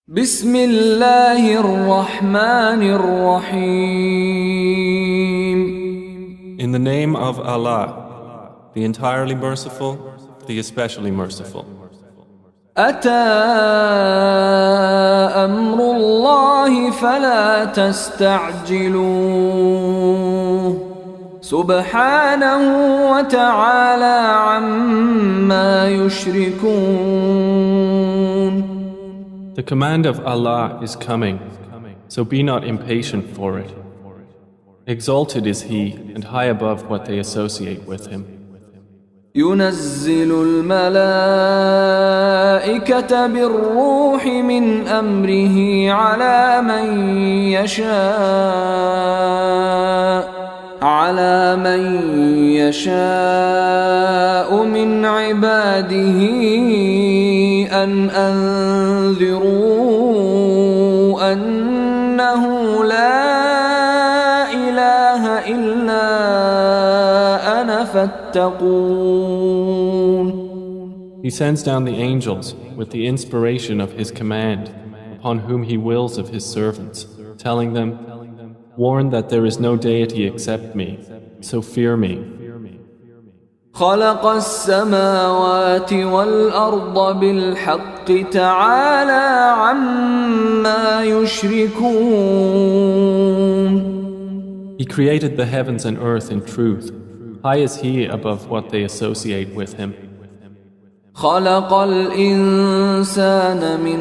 بسم الله الرحمن الرحيم. In the name of Allah, the entirely merciful, the especially merciful. أتى أمر الله فلا تستعجلوه سبحانه وتعالى عما يشركون. The command of Allah is coming, so be not impatient for it. Exalted is He and high above what they associate with Him. ينزل الملائكة بالروح من أمره على من يشاء من عباده أن أنذروا أنه لا إله إلا أنا فاتقون. He sends down the angels with the inspiration of His command upon whom He wills of His servants, telling them, warn that there is no deity except me, so fear me. خلق السماوات والأرض بالحق تعالى عما يشركون. He created the heavens and earth in truth. High is He above what they associate with Him. خلق الإنسان من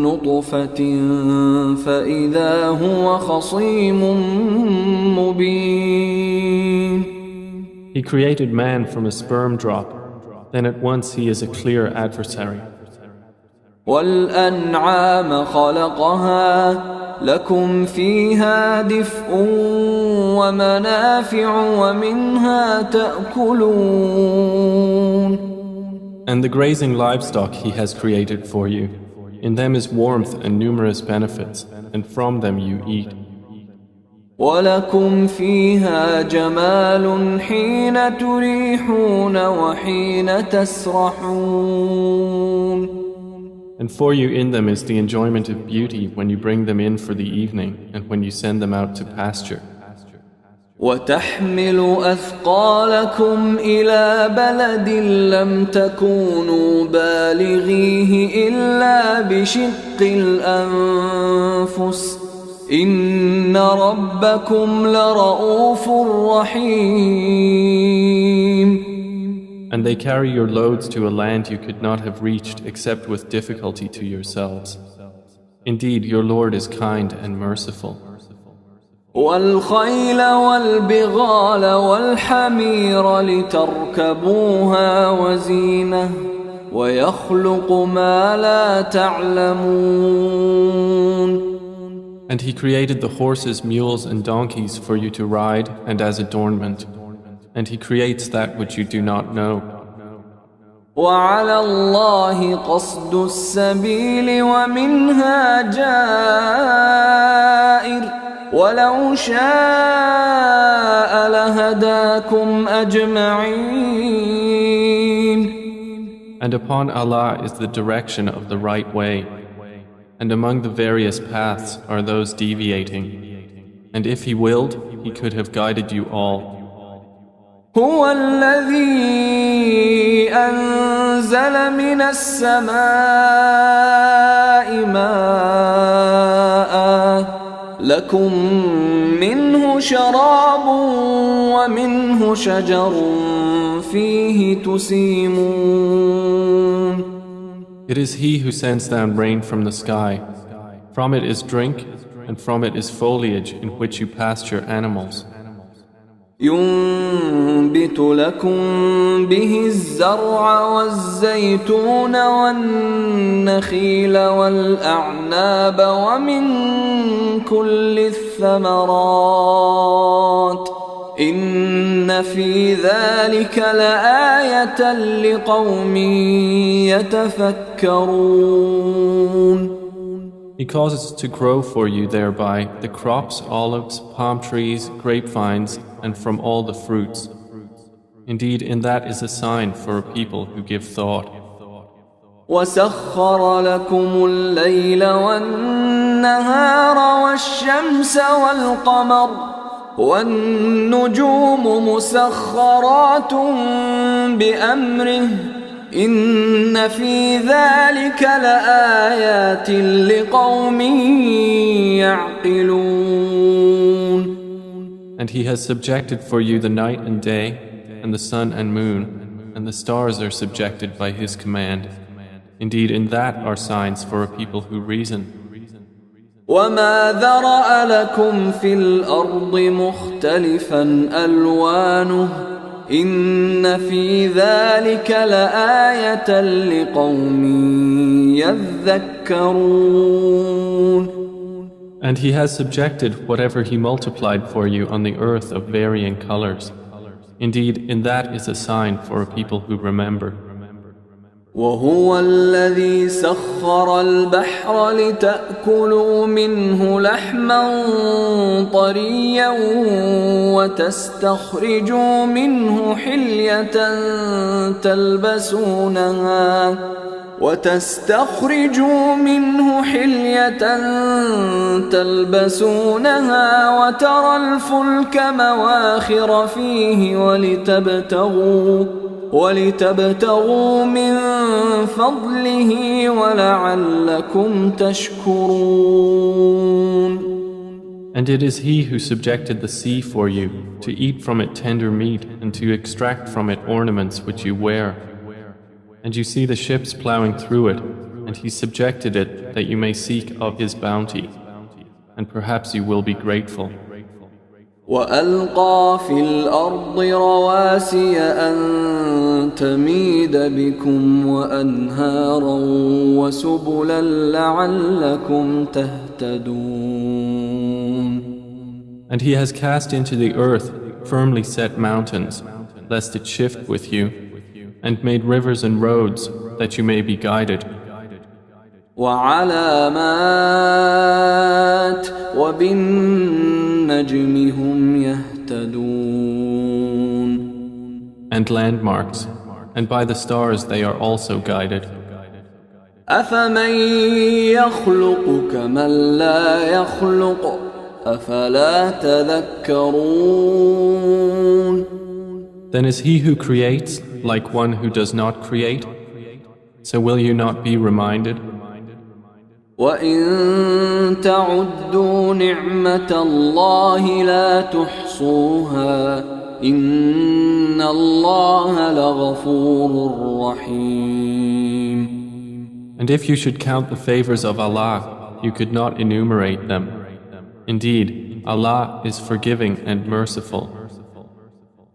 نطفة فإذا هو خصيم مبين. He created man from a sperm drop, then at once he is a clear adversary. والأنعام خلقها لكم فيها دفء ومنافع ومنها تأكلون. And the grazing livestock He has created for you. In them is warmth and numerous benefits, and from them you eat. ولكم فيها جمال حين تريحون وحين تسرحون. And for you in them is the enjoyment of beauty when you bring them in for the evening and when you send them out to pasture. وتحمل أثقالكم إلى بلد لم تكونوا بالغيه إلا بشق الأنفس إن ربكم لرؤوف رحيم. And they carry your loads to a land you could not have reached except with difficulty to yourselves. Indeed, your Lord is kind and merciful. والخيل والبغال والحمير لتركبوها وزينة ويخلق ما لا تعلمون. And He created the horses, mules, and donkeys for you to ride and as adornment. And He creates that which you do not know. وعلى الله قصد السبيل ومنها جائر ولو شاء لهداكم أجمعين. And upon Allah is the direction of the right way. And among the various paths are those deviating. And if He willed, He could have guided you all. هو الذي أنزل من السماء ماء لكم منه شراب ومنه شجر فيه تسيمون. It is He who sends down rain from the sky. From it is drink, and from it is foliage in which you pasture animals. ينبت لكم به الزرع والزيتون والنخيل والأعناب ومن كل الثمرات إن في ذلك لآية لقوم يتفكرون. He causes to grow for you thereby the crops, olives, palm trees, grapevines, and from all the fruits. Indeed, in that is a sign for a people who give thought. وسخر لكم الليل والنهار والشمس والقمر والنجوم مسخرات بأمره إن في ذلك لآيات لقوم يعقلون. And He has subjected for you the night and day, and the sun and moon, and the stars are subjected by His command. Indeed, in that are signs for a people who reason. وما ذرأ لكم في الأرض مختلفا ألوانه إن في ذلك لآية لقوم يذكرون. And He has subjected whatever He multiplied for you on the earth of varying colors. Indeed, in that is a sign for a people who remember. وهو الذي سخر البحر لتأكلوا منه لحما طريا وتستخرجوا منه حلية تلبسونها وترى الفلك مواخر فيه ولتبتغوا من فضله ولعلكم تشكرون. And it is He who subjected the sea for you, to eat from it tender meat and to extract from it ornaments which you wear. And you see the ships plowing through it, and He subjected it that you may seek of His bounty, and perhaps you will be grateful. وألقى في الأرض رواسي أن تميد بكم وأنهارا وسبلا لعلكم تهتدون. And He has cast into the earth firmly set mountains, lest it shift with you, and made rivers and roads that you may be guided. وعلامات وبالنجم هم يهتدون. And landmarks, and by the stars they are also guided. أفمن يخلق كمن لا يخلق أفلا تذكرون. Then is He who creates like one who does not create? So will you not be reminded? وَإِن تَعُدُّوا نِعْمَةَ اللَّهِ لَا تُحْصُوهَا إِنَّ اللَّهَ لَغَفُورٌ رَحِيمٌ. And if you should count the favors of Allah, you could not enumerate them. Indeed, Allah is forgiving and merciful.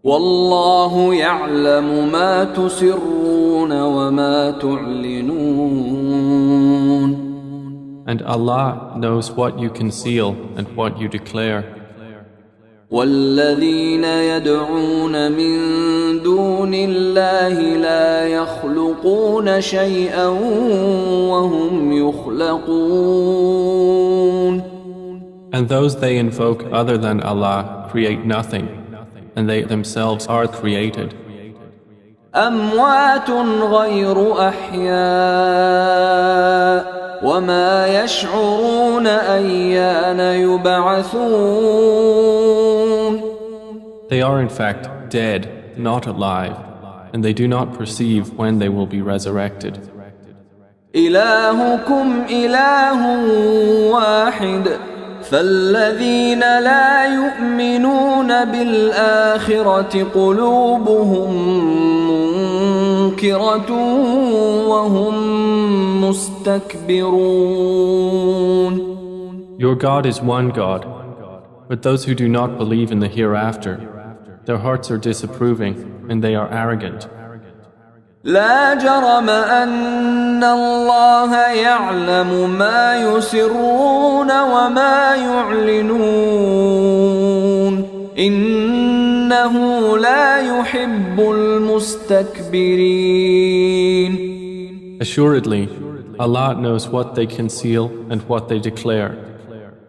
وَاللَّهُ يَعْلَمُ مَا تُسِرُّونَ وَمَا تُعْلِنُونَ. And Allah knows what you conceal and what you declare. وَالَّذِينَ يَدْعُونَ مِن دُونِ اللَّهِ لَا يَخْلُقُونَ شَيْئًا وَهُمْ يُخْلَقُونَ. And those they invoke other than Allah create nothing, and they themselves are created. أَمْوَاتٌ غَيْرُ أَحْيَاءٍ وَمَا يَشْعُرُونَ أَيَّانَ يُبْعَثُونَ. They are in fact dead, not alive, and they do not perceive when they will be resurrected. إِلَٰهُكُمْ إِلَٰهٌ واحد فالذين لا يؤمنون بالآخرة قلوبهم منكرة وهم مستكبرون. Your God is one God, but those who do not believe in the hereafter, their hearts are disapproving and they are arrogant. لا جرم أن الله يعلم ما يسرون وما يعلنون إنه لا يحب المستكبرين. Assuredly, Allah knows what they conceal and what they declare.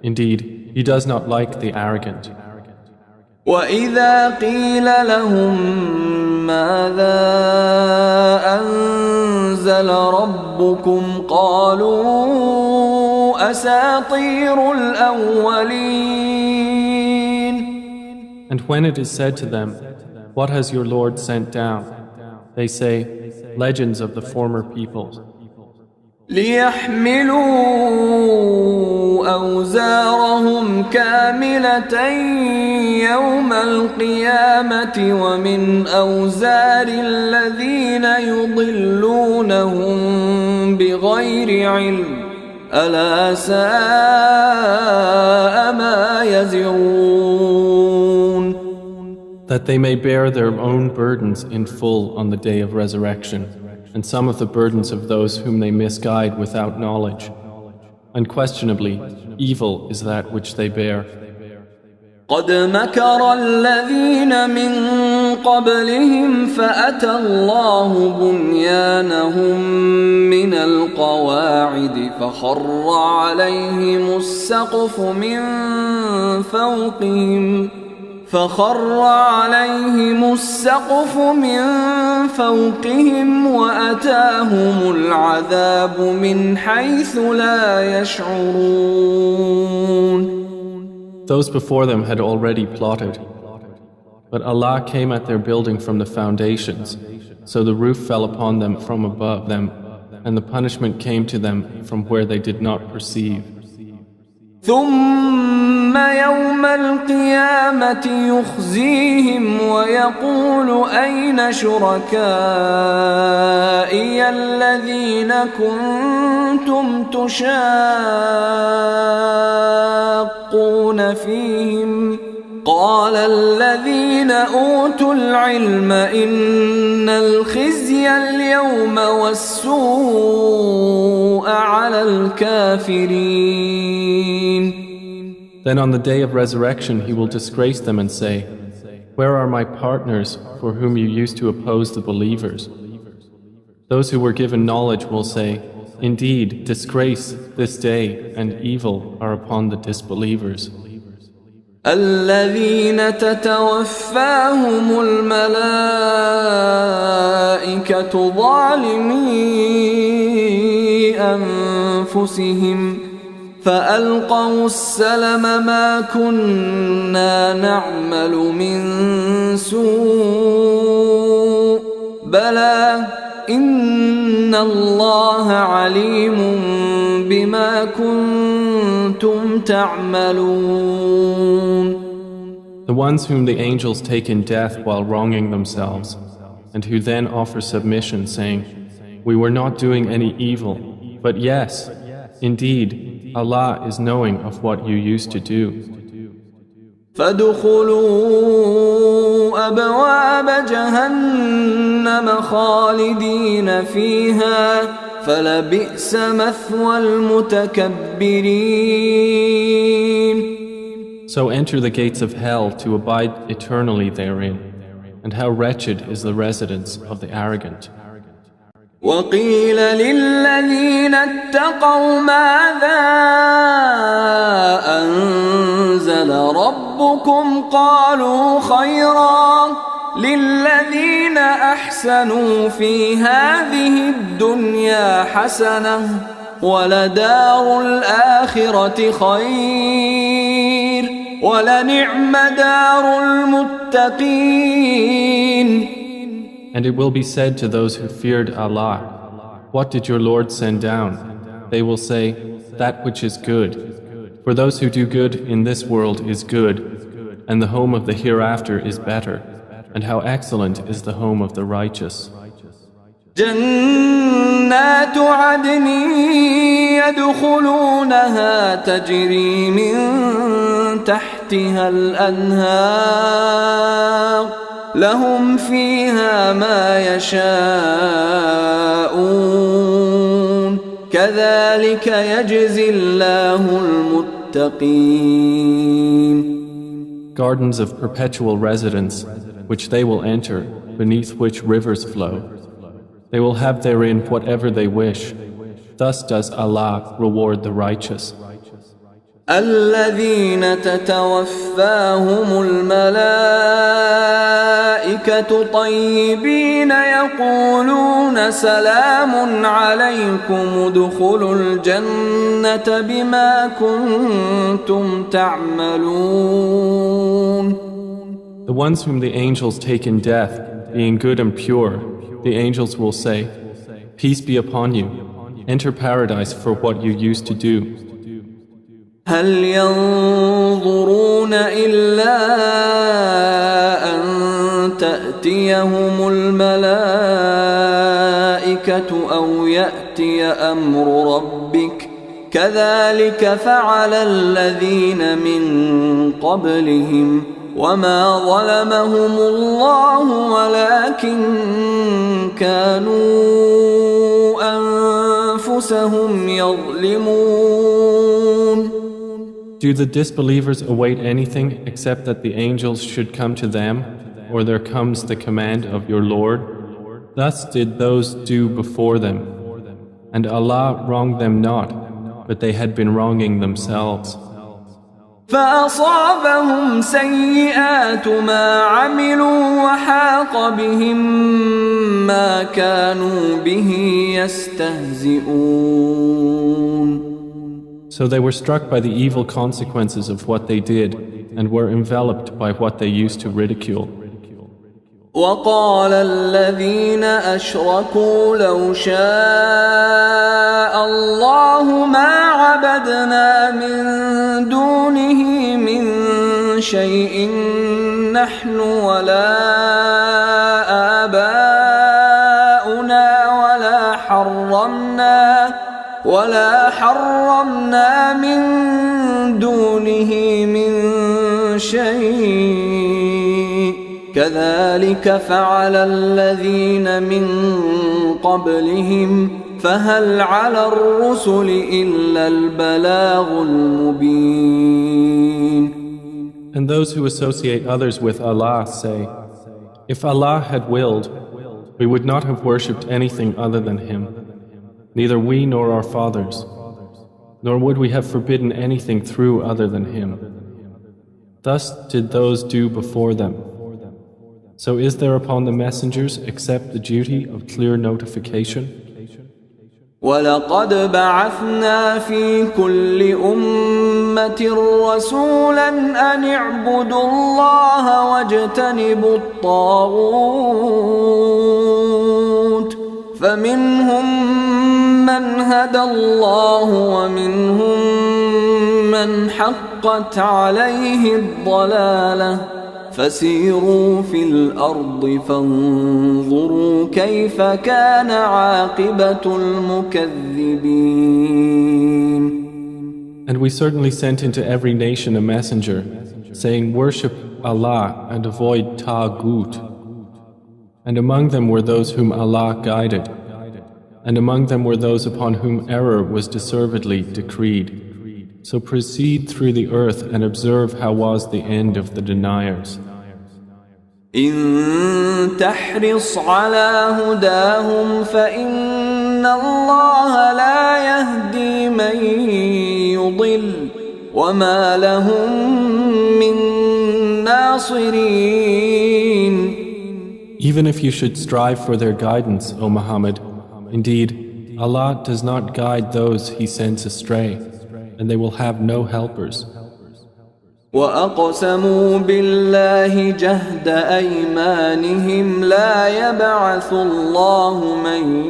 Indeed, He does not like the arrogant. وَإِذَا قِيلَ لَهُم مَّاذَا أنزل ربكم قالوا أساطير الأولين. And when it is said to them, "What has your Lord sent down?" they say, "Legends of the former peoples." ليحملوا أوزارهم كاملة يوم القيامة ومن أوزار الذين يضلونهم بغير علم ألا ساء ما يزرون. That they may bear their own burdens in full on the day of resurrection, and some of the burdens of those whom they misguide without knowledge. Unquestionably, evil is that which they bear. قد مكر الذين من قبلهم فأتى الله بنيانهم من القواعد فخر عليهم السقف من فوقهم وأتاهم العذاب من حيث لا يشعرون. Those before them had already plotted, but Allah came at their building from the foundations, so the roof fell upon them from above them, and the punishment came to them from where they did not perceive. ثم يوم القيامة يخزيهم ويقول أين شركائي الذين كنتم تشاقون فيهم قال الذين أوتوا العلم إن الخزي اليوم والسوء على الكافرين. Then on the day of resurrection he will disgrace them and say, "Where are my partners for whom you used to oppose the believers?" Those who were given knowledge will say, "Indeed, disgrace this day and evil are upon the disbelievers." الذين تتوفاهم الملائكة ظالمي أنفسهم فألقوا السلم ما كنا نعمل من سوء بلى إن الله عليم بما كنتم تعملون. The ones whom the angels take in death while wronging themselves, and who then offer submission, saying, "We were not doing any evil, but yes, indeed, Allah is knowing of what you used to do." فادخلوا أبواب جهنم خالدين فيها فلبئس مثوى المتكبرين. So enter the gates of hell to abide eternally therein, and how wretched is the residence of the arrogant. وقيل للذين اتقوا ماذا أنزل ربكم قالوا خيرا للذين أحسنوا في هذه الدنيا حسنة ولدار الآخرة خير ولنعم دار المتقين. And it will be said to those who feared Allah, "What did your Lord send down?" They will say, "That which is good." For those who do good in this world is good, and the home of the hereafter is better, and how excellent is the home of the righteous. جنات عدن يدخلونها تجري من تحتها الأنهار لهم فيها ما يشاءون كذلك يجزي الله المتقين. Gardens of perpetual residence, which they will enter, beneath which rivers flow. They will have therein whatever they wish. Thus does Allah reward the righteous. الذين تتوفاهم الملائكة طيبين يقولون سلام عليكم ادخلوا الجنة بما كنتم تعملون. The ones whom the angels take in death, being good and pure, the angels will say, Peace be upon you, enter paradise for what you used to do. هل ينظرون إلا أن تأتيهم الملائكة أو يأتي أمر ربك كذلك فعل الذين من قبلهم وما ظلمهم الله ولكن كانوا أنفسهم يظلمون. Do the disbelievers await anything except that the angels should come to them, or there comes the command of your Lord? Thus did those do before them. And Allah wronged them not, but they had been wronging themselves. فأصابهم سيئات ما عملوا وحاق بهم ما كانوا به يستهزئون. So they were struck by the evil consequences of what they did and were enveloped by what they used to ridicule. وقال الذين أشركوا لو شاء الله ما عبدنا من دونه من شيء نحن ولا آباؤنا ولا حرمنا من دونه من شيء كذلك فعل الذين من قبلهم فهل على الرسل إلا البلاغ المبين. And those who associate others with Allah say, If Allah had willed, we would not have worshipped anything other than Him, neither we nor our fathers, nor would we have forbidden anything through other than Him. Thus did those do before them. So is there upon the messengers except the duty of clear notification? وَلَقَدْ بَعَثْنَا فِي كُلِّ أُمَّةٍ رَسُولًا أَنِ اعْبُدُوا اللَّهَ وَاجْتَنِبُوا الطَّاغُوتَ فَمِنْهُمْ مَنْ هَدَى اللَّهُ وَمِنْهُمْ مَنْ حَقَّتْ عَلَيْهِ الضَّلَالَةُ فسيروا في الأرض فانظروا كيف كان عاقبة المكذبين. And we certainly sent into every nation a messenger, saying, Worship Allah and avoid Taghut. And among them were those whom Allah guided, and among them were those upon whom error was deservedly decreed. So proceed through the earth and observe how was the end of the deniers. إن تحرص على هداهم فإن الله لا يهدي من يضل وما لهم من ناصرين. Even if you should strive for their guidance, O Muhammad, indeed, Allah does not guide those He sends astray, and they will have no helpers. وأقسموا بالله جهد أيمانهم لا يبعث الله من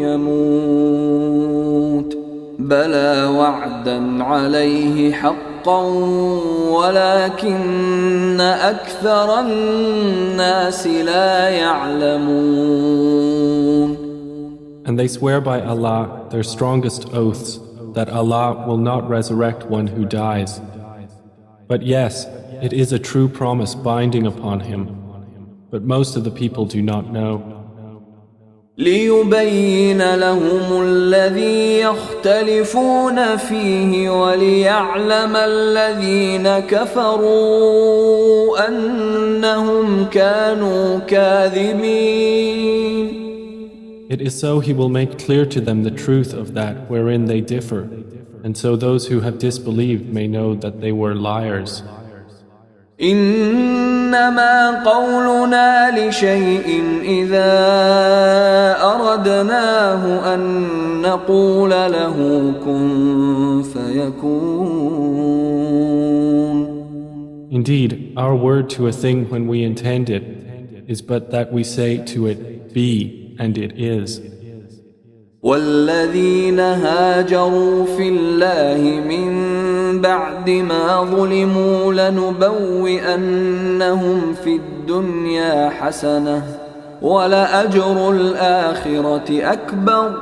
يموت بلى وعدا عليه حقا ولكن أكثر الناس لا يعلمون. And they swear by Allah their strongest oaths that Allah will not resurrect one who dies. But yes, it is a true promise binding upon him, but most of the people do not know. ليبين لهم الذي يختلفون فيه وليعلم الذين كفروا أنهم كانوا كاذبين. It is so He will make clear to them the truth of that wherein they differ, And so those who have disbelieved may know that they were liars. إنما قولنا لشيء إذا أردناه أن نقول له كن فيكون. Indeed, our word to a thing when we intend it is but that we say to it, be, and it is. والذين هاجروا في الله من بعد ما ظلموا لنبوئنهم في الدنيا حسنة ولأجر الآخرة أكبر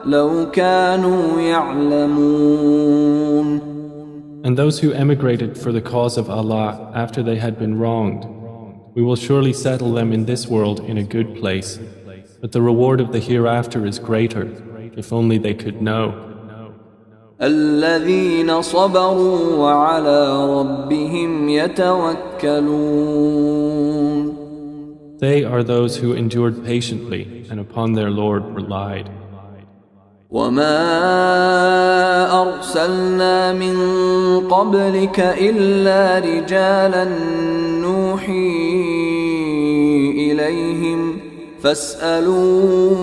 لو كانوا يعلمون. And those who emigrated for the cause of Allah after they had been wronged, we will surely settle them in this world in a good place, but the reward of the hereafter is greater, if only they could know. الذين صبروا وعلى ربهم يتوكلون. They are those who endured patiently and upon their Lord relied. وما أرسلنا من قبلك إلا رجالا نوحي إليهم فاسألوا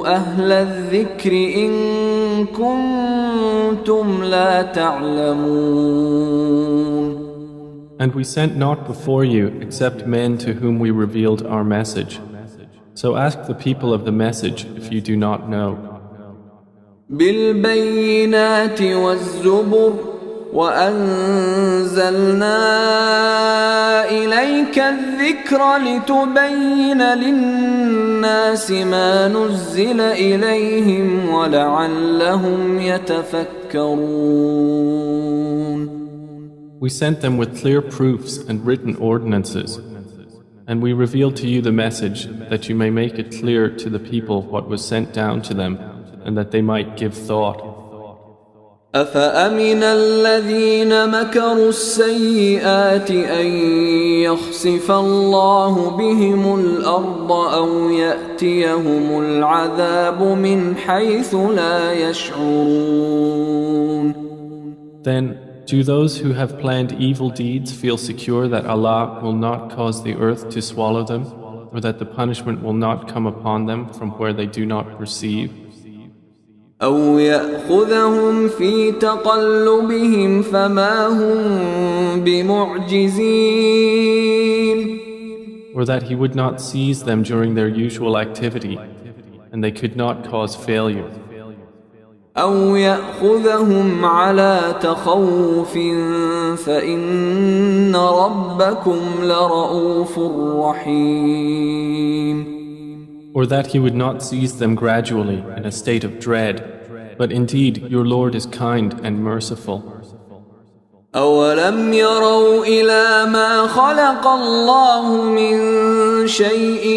أهل الذكر إن كنتم لا تعلمون. And we sent not before you except men to whom we revealed our message. So ask the people of the message if you do not know. بالبينات والزبر وأنزلنا إليك الذكر لتبين للناس ما نزل إليهم ولعلهم يتفكرون. We sent them with clear proofs and written ordinances, and we revealed to you the message that you may make it clear to the people what was sent down to them, and that they might give thought. أفأمن الذين مكروا السيئات أن يخسف الله بهم الأرض أو يأتيهم العذاب من حيث لا يشعرون. Then, do those who have planned evil deeds feel secure that Allah will not cause the earth to swallow them, or that the punishment will not come upon them from where they do not perceive? أو يأخذهم في تقلبهم فما هم بمعجزين. Or that He would not seize them during their usual activity, and they could not cause failure. أو يأخذهم على تخوف فإن ربكم لرؤوف رحيم. Or that He would not seize them gradually in a state of dread, but indeed your Lord is kind and merciful. أولم يروا إلى ما خلق الله من شيء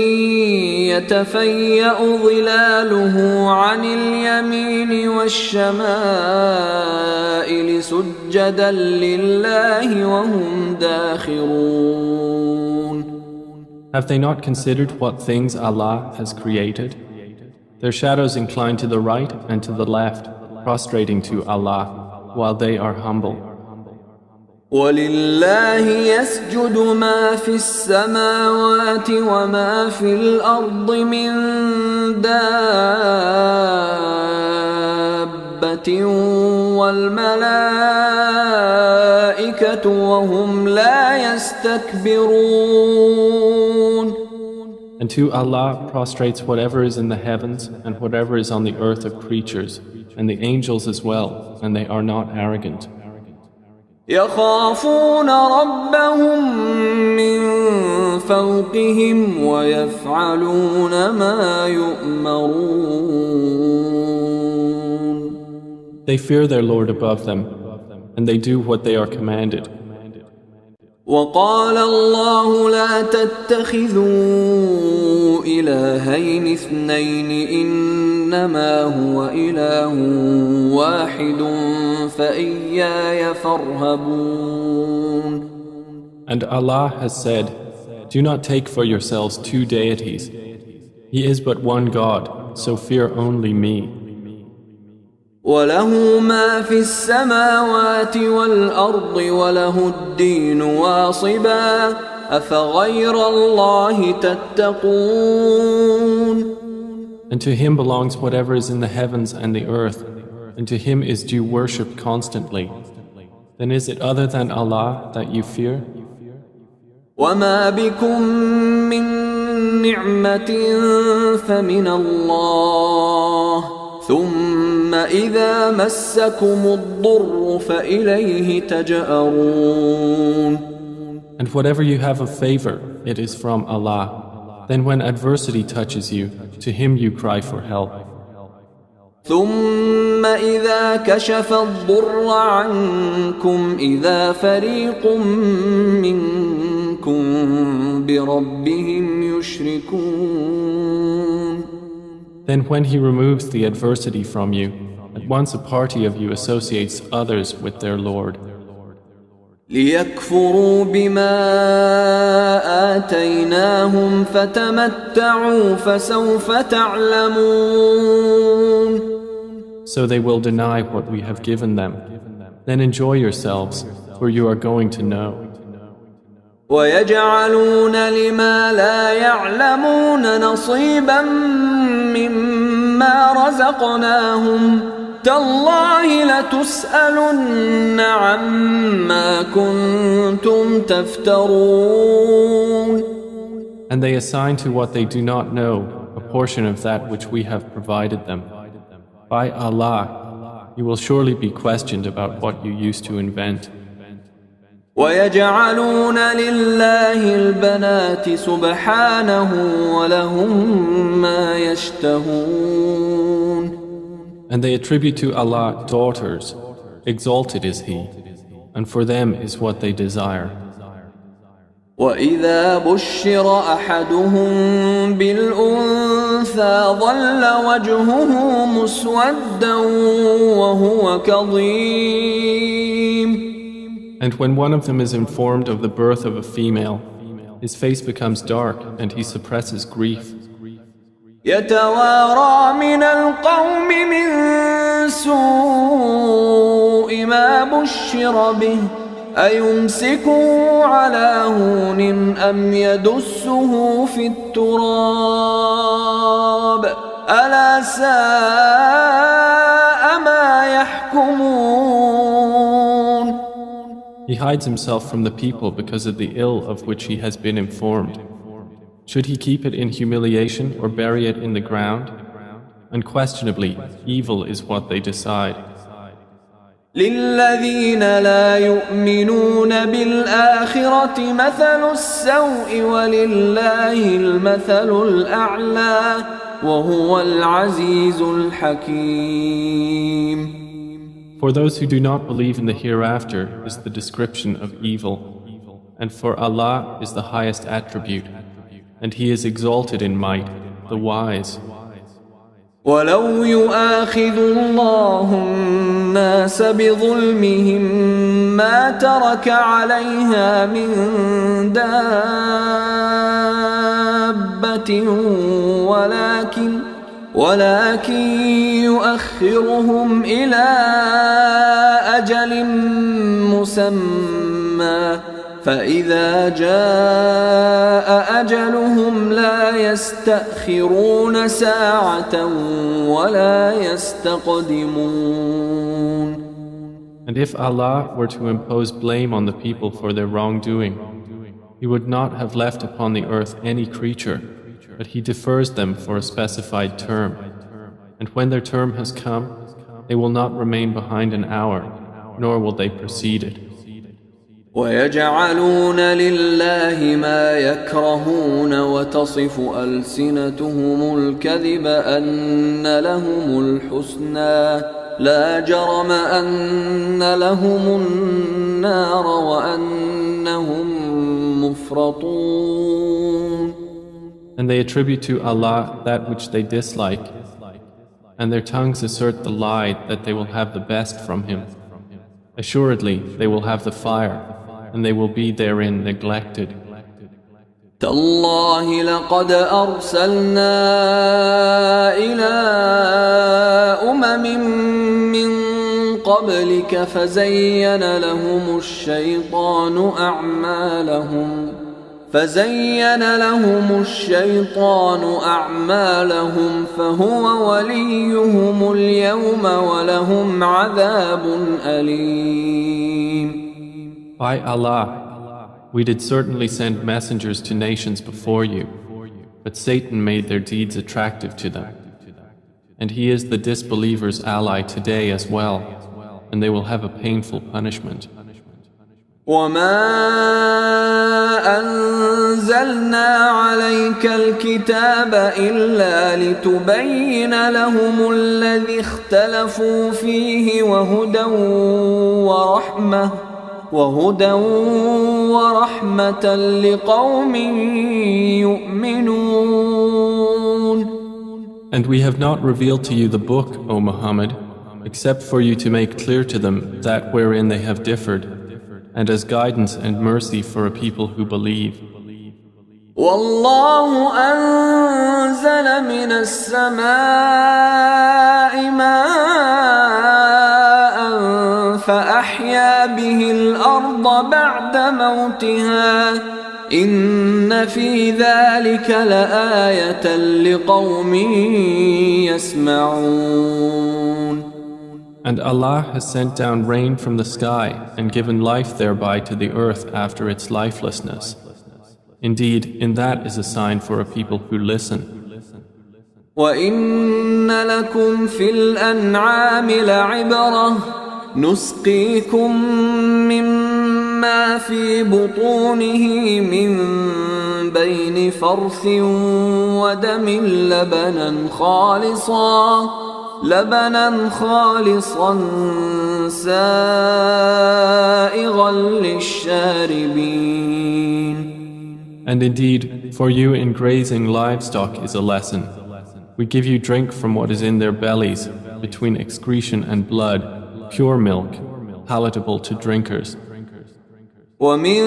يتفيأ ظلاله عن اليمين والشمائل سجدا لله وهم داخرون. Have they not considered what things Allah has created? Their shadows incline to the right and to the left, prostrating to Allah, while they are humble. ولله يسجد ما في السماوات وما في الأرض من دابة والملائكة وهم لا يستكبرون. And to Allah prostrates whatever is in the heavens and whatever is on the earth of creatures, and the angels as well, and they are not arrogant. يخافون ربهم من فوقهم ويفعلون ما يؤمرون. They fear their Lord above them, and they do what they are commanded. وقال الله لا تتخذوا إلهين اثنين إنما هو إله واحد فإياي فارهبون. And Allah has said, do not take for yourselves two deities. He is but one God, so fear only me. وله ما في السماوات والأرض وله الدين واصبا أفغير الله تتقون. And to him belongs whatever is in the heavens and the earth, and to him is due worship constantly. Then is it other than Allah that you fear? وما بكم من نعمة فمن الله ثم إذا مسكم الضر فإليه تجأرون. And whatever you have of favor, it is from Allah. Then when adversity touches you, to him you cry for help. ثم إذا كشف الضر عنكم إذا فريق منكم بربهم يشركون. Then when he removes the adversity from you, at once a party of you associates others with their Lord. ليكفروا بما آتيناهم فتمتعوا فسوف تعلمون. So they will deny what we have given them. Then enjoy yourselves, for you are going to know. ويجعلون لما لا يعلمون نصيبا مما رزقناهم تالله لتسألن عما كنتم تفترون. And they assign to what they do not know a portion of that which we have provided them. By Allah, you will surely be questioned about what you used to invent. ويجعلون لله البنات سبحانه ولهم ما يشتهون. And they attribute to Allah daughters. Exalted is He, and for them is what they desire. وإذا بشر أحدهم بالأنثى ظل وجهه مسودا وهو كظيم. And when one of them is informed of the birth of a female, his face becomes dark and he suppresses grief. يتوارى من القوم من سوء ما بشر به أيمسكه على هون أم يدسه في التراب ألا ساء ما يحكمون. He hides himself from the people because of the ill of which he has been informed. Should he keep it in humiliation or bury it in the ground? Unquestionably, evil is what they decide. للذين لا يؤمنون بالآخرة مثل السوء ولله المثل الأعلى وهو العزيز الحكيم. For those who do not believe in the hereafter is the description of evil, and for Allah is the highest attribute, and He is exalted in might, the wise. ولو يؤاخذ الله الناس بظلمهم ما ترك عليها من دابة ولكن يؤخرهم إلى أجل مسمى فإذا جاء أجلهم لا يستأخرون ساعة ولا يستقدمون. And if Allah were to impose blame on the people for their wrongdoing, He would not have left upon the earth any creature, but He defers them for a specified term. And when their term has come, they will not remain behind an hour, nor will they precede it. ويجعلون لله ما يكرهون وتصف ألسنتهم الكذب أن لهم الحسنى لا جرم أن لهم النار وأنهم مفرطون. And they attribute to Allah that which they dislike, and their tongues assert the lie that they will have the best from Him. Assuredly, they will have the fire, and they will be therein neglected. تالله لقد أرسلنا إلى أمم من قبلك فزين لهم الشيطان أعمالهم فهو وليهم اليوم ولهم عذاب أليم. By Allah, we did certainly send messengers to nations before you, but Satan made their deeds attractive to them. And he is the disbelievers' ally today as well, and they will have a painful punishment. وما أنزلنا عليك الكتاب إلا لتبين لهم الذي اختلفوا فيه وهدى ورحمة لقوم يؤمنون. And we have not revealed to you the book, O Muhammad, except for you to make clear to them that wherein they have differed, and as guidance and mercy for a people who believe. والله أنزل من السماء ماء فأحيا به الأرض بعد موتها إن في ذلك لآية لقوم يسمعون. And Allah has sent down rain from the sky and given life thereby to the earth after its lifelessness. Indeed, in that is a sign for a people who listen. وَإِنَّ لَكُمْ فِي الْأَنْعَامِ لَعِبْرَةً نُسْقِيكُم مِّمَّا فِي بُطُونِهِ مِن بَيْنِ فَرْثٍ وَدَمٍ لبنا خالصا سائغا للشاربين. And indeed, for you in grazing livestock is a lesson. We give you drink from what is in their bellies, between excretion and blood, pure milk, palatable to drinkers. ومن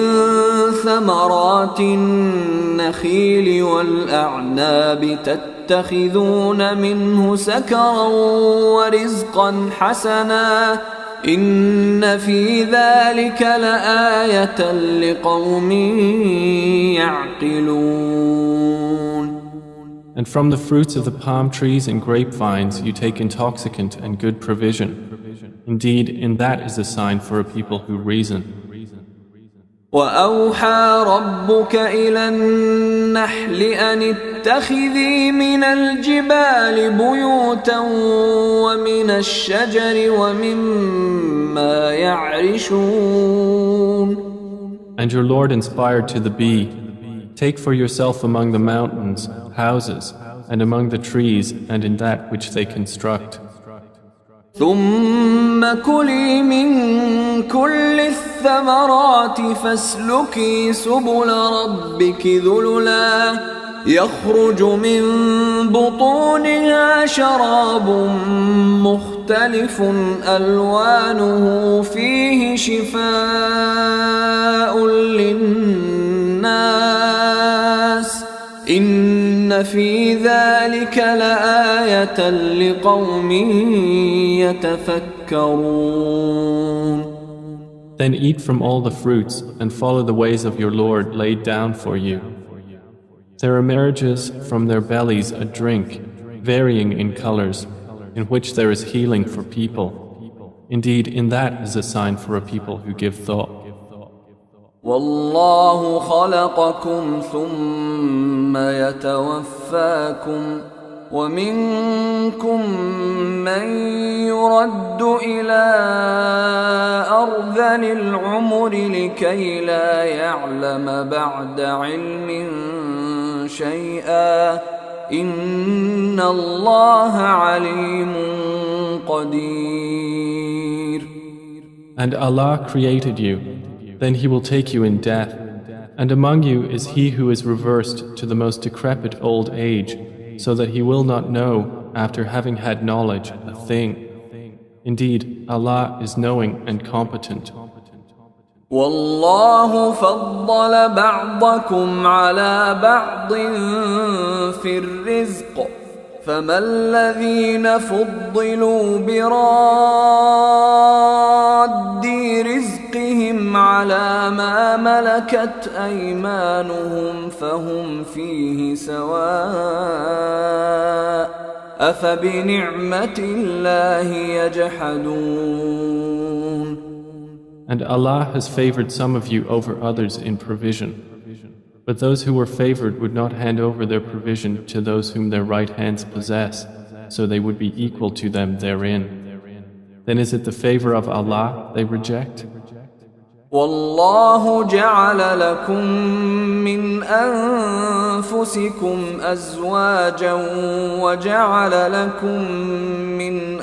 ثمرات النخيل والأعناب تتخذون منه سكرا ورزقا حسنا إن في ذلك لآية لقوم يعقلون. And from the fruits of the palm trees and grapevines you take intoxicant and good provision. Indeed, in that is a sign for a people who reason. وأوحى ربك إلى النحل أن اتخذي من الجبال بيوتا ومن الشجر ومما يعرشون. And your Lord inspired to the bee, take for yourself among the mountains houses, and among the trees and in that which they construct. ثم كلي من كل الثمرات فاسلكي سبل ربك ذللا يخرج من بطونها شراب مختلف ألوانه فيه شفاء للناس إن في ذلك لآية لقوم يتفكرون. Then eat from all the fruits and follow the ways of your Lord laid down for you. There emerges from their bellies a drink, varying in colors, in which there is healing for people. Indeed, in that is a sign for a people who give thought. والله خلقكم ثم يتوفاكم ومنكم من يرد إلى أرذل العمر لكي لا يعلم بعد علم شيئا إن الله عليم قدير. And Allah created you. Then He will take you in death, and among you is he who is reversed to the most decrepit old age, so that he will not know, after having had knowledge, a thing. Indeed, Allah is knowing and competent. والله فضل بعضكم على بعض في الرزق فما الذين فضلوا براد رزقهم على ما ملكت أيمانهم فهم فيه سواء أفبنعمة الله يجحدون. And Allah has favored some of you over others in provision. But those who were favored would not hand over their provision to those whom their right hands possess, so they would be equal to them therein. Then is it the favor of Allah they reject? والله جعل لكم من أنفسكم أزواجا وجعل لكم من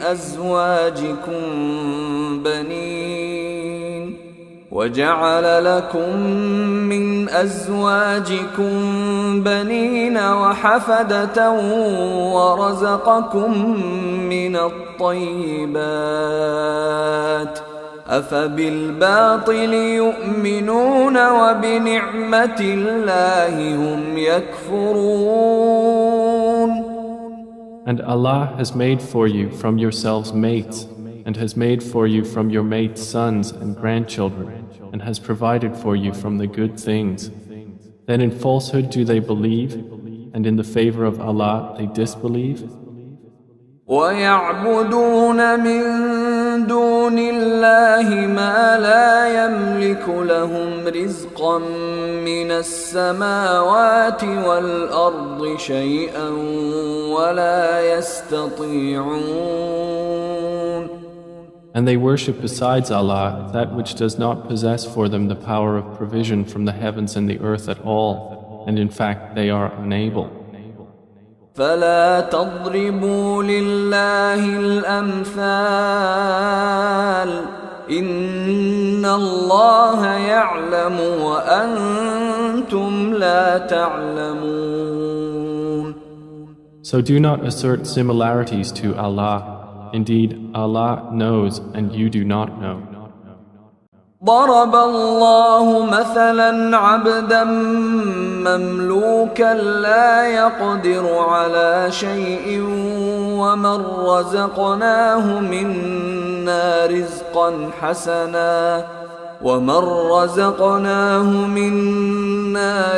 أزواجكم بنين وحفدة ورزقكم من الطيبات أفبالباطل يؤمنون وبنعمة الله هم يكفرون. And Allah has made for you from yourselves mates, and has made for you from your mates sons and grandchildren, and has provided for you from the good things. Then in falsehood do they believe, and in the favor of Allah they disbelieve? ويعبدون من دون الله ما لا يملك لهم رزقا من السماوات والأرض شيئا ولا يستطيعون. And they worship besides Allah that which does not possess for them the power of provision from the heavens and the earth at all, and in fact they are unable. فلا تضربوا لله الأمثال إن الله يعلم وأنتم لا تعلمون. So do not assert similarities to Allah. Indeed, Allah knows and you do not know. ضرب الله مثلا عبدا مملوكا لا يقدر على شيء ومن رزقناه منا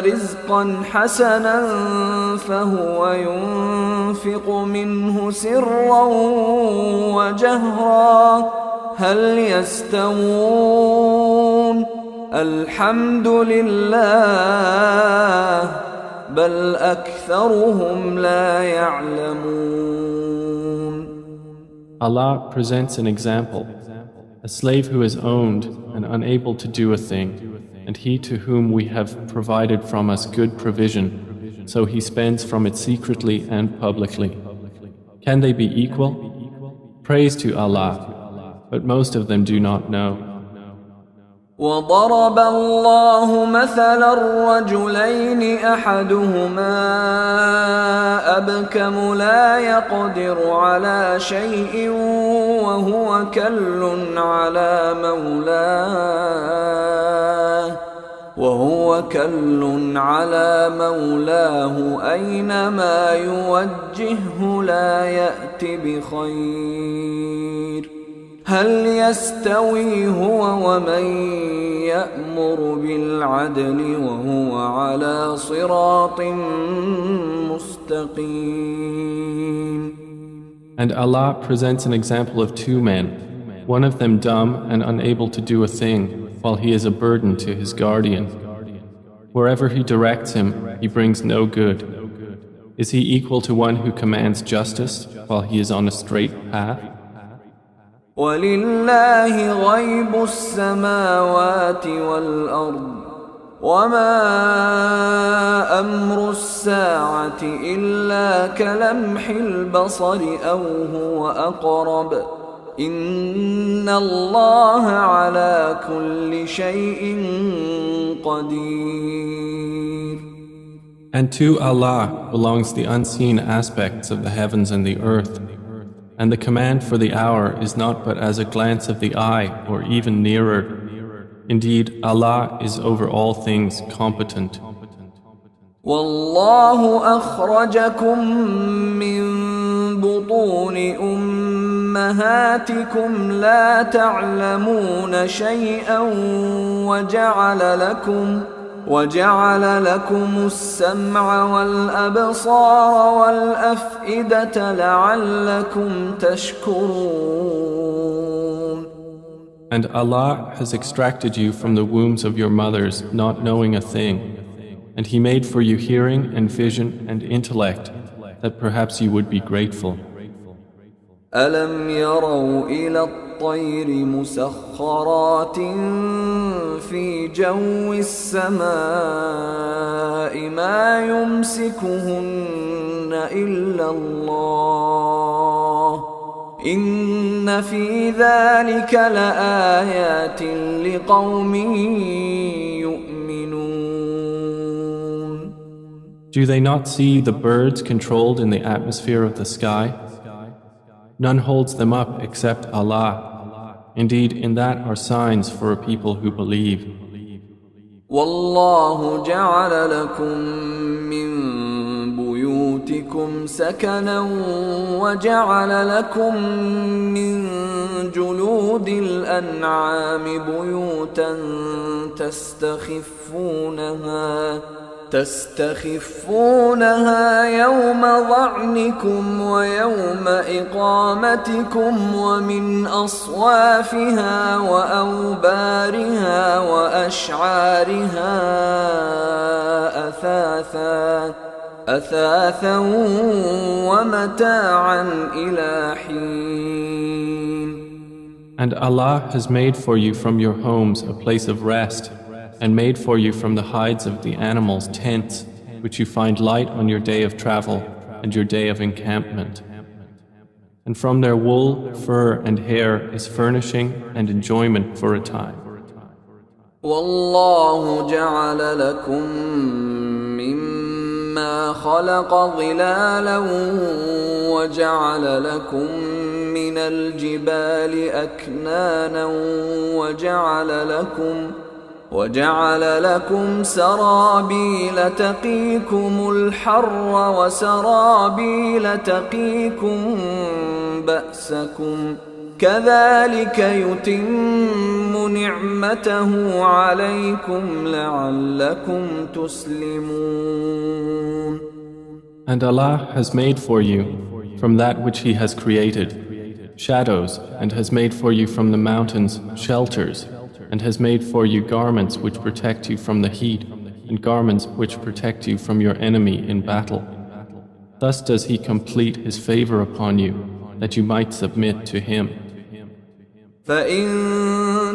رزقا حسنا فهو ينفق منه سرا وجهرا هل يستوون الحمد لله بل أكثرهم لا يعلمون. Allah presents an example. A slave who is owned and unable to do a thing, and he to whom we have provided from us good provision, so he spends from it secretly and publicly. Can they be equal? Praise to Allah, but most of them do not know. وضرب الله مثلا الرجلين أحدهما أبكم لا يقدر على شيء وهو كل على مولاه أينما يوجهه لا يأت بخير هل يستوي هو ومن يأمر بالعدل وهو على صراط مستقيم. And Allah presents an example of two men, one of them dumb and unable to do a thing, while he is a burden to his guardian. Wherever he directs him, he brings no good. Is he equal to one who commands justice while he is on a straight path? ولله غيب السماوات والأرض وما أمر الساعة إلا كلمح البصر أو هو أقرب إن الله على كل شيء قدير. And to Allah belongs the unseen aspects of the heavens and the earth. And the command for the hour is not but as a glance of the eye or even nearer. Indeed, Allah is over all things competent. والله أخرجكم من بطون أمهاتكم لا تعلمون شيئا وجعل لكم السمع والأبصار والأفئدة لعلكم تشكرون. And Allah has extracted you from the wombs of your mothers, not knowing a thing. And He made for you hearing and vision and intellect, that perhaps you would be grateful. ألم يروا إلى الطير مسخرات في جو السماء ما يمسكهن إلا الله إن في ذلك لآيات لقوم يؤمنون. Do they not see the birds controlled in the atmosphere of the sky? None holds them up except Allah. Indeed, in that are signs for a people who believe. والله جعل لكم من بيوتكم سكنا وجعل لكم من جلود الأنعام بيوتا تستخفونها يوم ظعنكم ويوم إقامتكم ومن أصوافها وأوبارها وأشعارها أثاثا ومتاعا إلى حين. And Allah has made for you from your homes a place of rest, and made for you from the hides of the animals tents, which you find light on your day of travel and your day of encampment. And from their wool, fur, and hair is furnishing and enjoyment for a time. والله جعل لكم مما خلق ظلالا وجعل لكم من الجبال أكنانا وجعل لكم سرابيل تقيكم الحر وسرابيل تقيكم بأسكم كذلك يتم نعمته عليكم لعلكم تسلمون. And Allah has made for you from that which He has created shadows, and has made for you from the mountains shelters, and has made for you garments which protect you from the heat, and garments which protect you from your enemy in battle. Thus does He complete His favor upon you, that you might submit to Him. فَإِن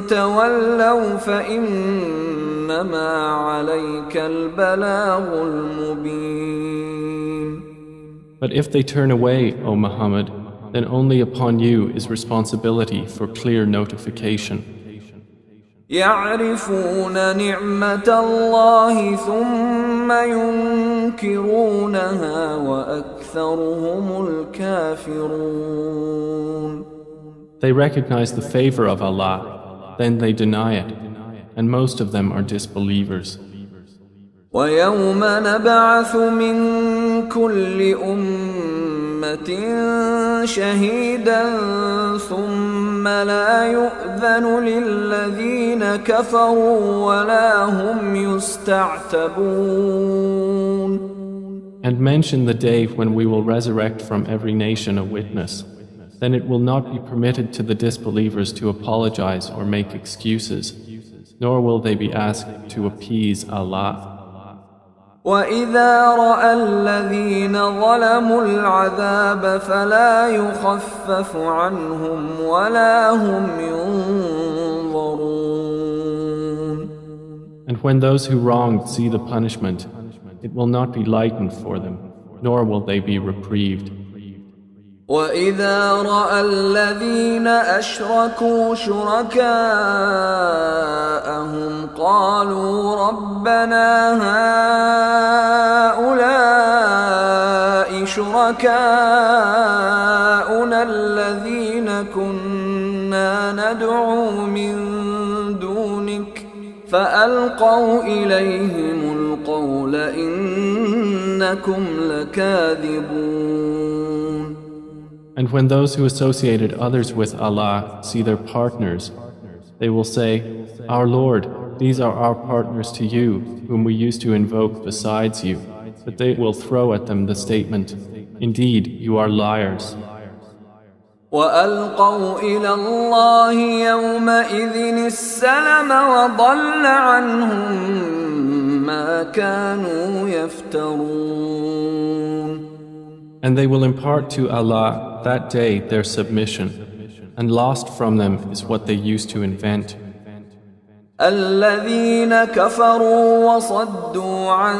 تَوَلَّوْا فَإِنَّمَا عَلَيْكَ الْبَلَاغُ الْمُبِينُ. But if they turn away, O Muhammad, then only upon you is responsibility for clear notification. يعرفون نعمة الله ثم ينكرونها وأكثرهم الكافرون. They recognize the favor of Allah, then they deny it, and most of them are disbelievers. ويوم نبعث من كل أمة شهيدا ثم لا يؤذن للذين كفروا ولا هم يستعتبون. And mention the day when we will resurrect from every nation a witness. Then it will not be permitted to the disbelievers to apologize or make excuses, nor will they be asked to appease Allah. وَإِذَا رَأَى الَّذِينَ ظَلَمُوا الْعَذَابَ فَلَا يُخَفَّفُ عَنْهُمْ وَلَا هُمْ يُنظَرُونَ. And when those who wronged see the punishment, it will not be lightened for them, nor will they be reprieved. وَإِذَا رَأَى الَّذِينَ أَشْرَكُوا شُرَكَاءَهُمْ قَالُوا رَبَّنَا هَؤُلَاءِ شُرَكَاؤُنَا الَّذِينَ كُنَّا نَدْعُو مِن دُونِكَ فألقوا إليهم القول إنكم لكاذبون. And when those who associated others with Allah see their partners, they will say, Our Lord, these are our partners to you, whom we used to invoke besides you. But they will throw at them the statement, Indeed, you are liars. وألقوا إلى الله يومئذ السلم وضل عنهم ما كانوا يفترون. And they will impart to Allah that day their submission, and lost from them is what they used to invent. الذين كفروا وصدوا عن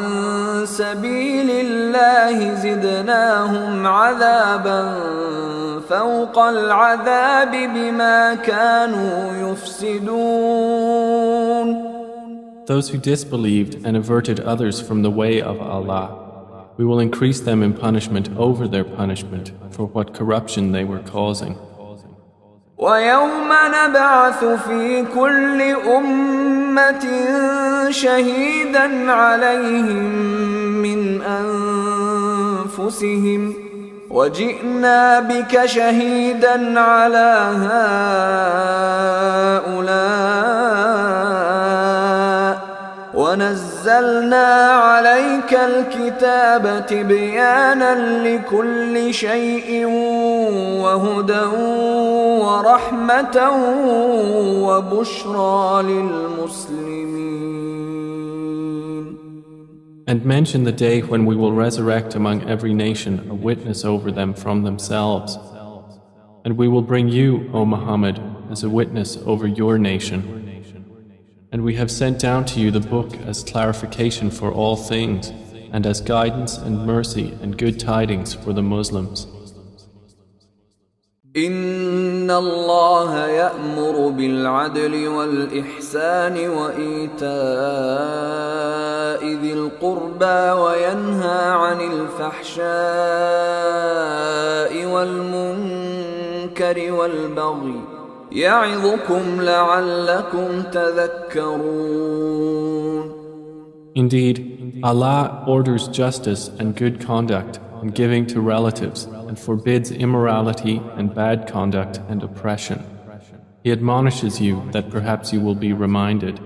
سبيل الله زدناهم عذابا فوق العذاب بما كانوا يفسدون. Those who disbelieved and averted others from the way of Allah, we will increase them in punishment over their punishment for what corruption they were causing. ويوم نبعث في كل أمة شهيدا عليهم من أنفسهم وجئنا بك شهيدا على هؤلاء ونزلنا عليك الكتاب تبيانا لكل شيء وهدى ورحمة وبشرى للمسلمين. And mention the day when we will resurrect among every nation a witness over them from themselves. And we will bring you, O Muhammad, as a witness over your nation. And we have sent down to you the book as clarification for all things, and as guidance and mercy and good tidings for the Muslims. إن الله يأمر بالعدل والإحسان وإيتاء ذي القربى وينهى عن الفحشاء والمنكر والبغي يعظكم لعلكم تذكرون. Indeed, Allah orders justice and good conduct and giving to relatives and forbids immorality and bad conduct and oppression. He admonishes you that perhaps you will be reminded.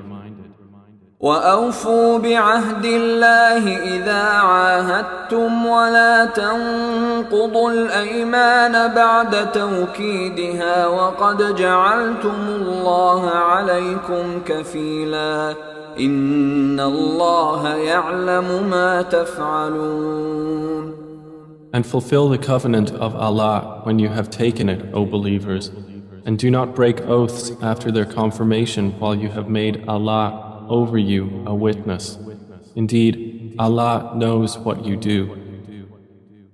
وأوفوا بعهد الله إذا عاهدتم ولا تنقضوا الأيمان بعد توكيدها وقد جعلتم الله عليكم كفيلا إن الله يعلم ما تفعلون. And fulfill the covenant of Allah when you have taken it, O believers, and do not break oaths after their confirmation while you have made Allah over you a witness. Indeed, Allah knows what you do.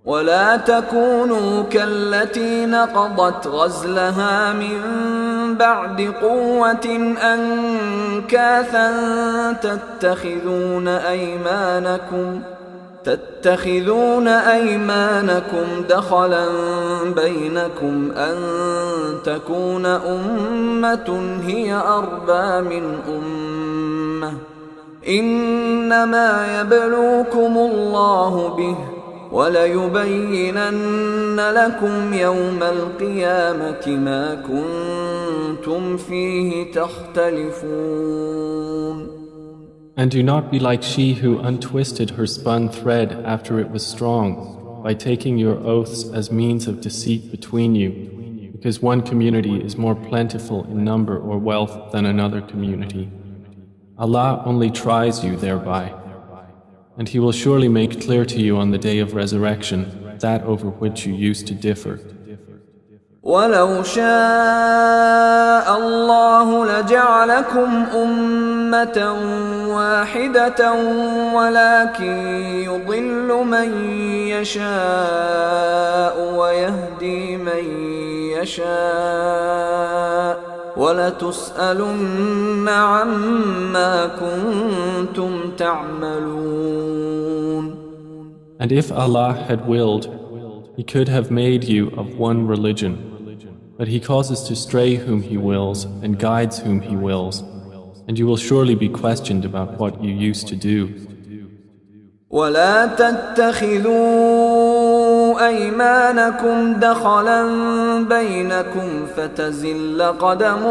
ولا تكونوا كالتي نقضت غزلها من بعد قوة أنكاثا تتخذون أيمانكم دخلا بينكم أن تكون أمة هي أربى من أمة إنما يبلوكم الله به وليبينن لكم يوم القيامة ما كنتم فيه تختلفون. And do not be like she who untwisted her spun thread after it was strong, by taking your oaths as means of deceit between you, because one community is more plentiful in number or wealth than another community. Allah only tries you thereby, and He will surely make clear to you on the day of resurrection that over which you used to differ. ولو شاء الله لجعلكم أمة واحدة ولكن يضل من يشاء ويهدي من يشاء ولتسألن عما كنتم تعملون. And if Allah had willed, He could have made you of one religion. But He causes to stray whom He wills and guides whom He wills. and you will surely be questioned about what you used to do. ولا تتخذوا أيمانكم دخلا بينكم فتزل قدم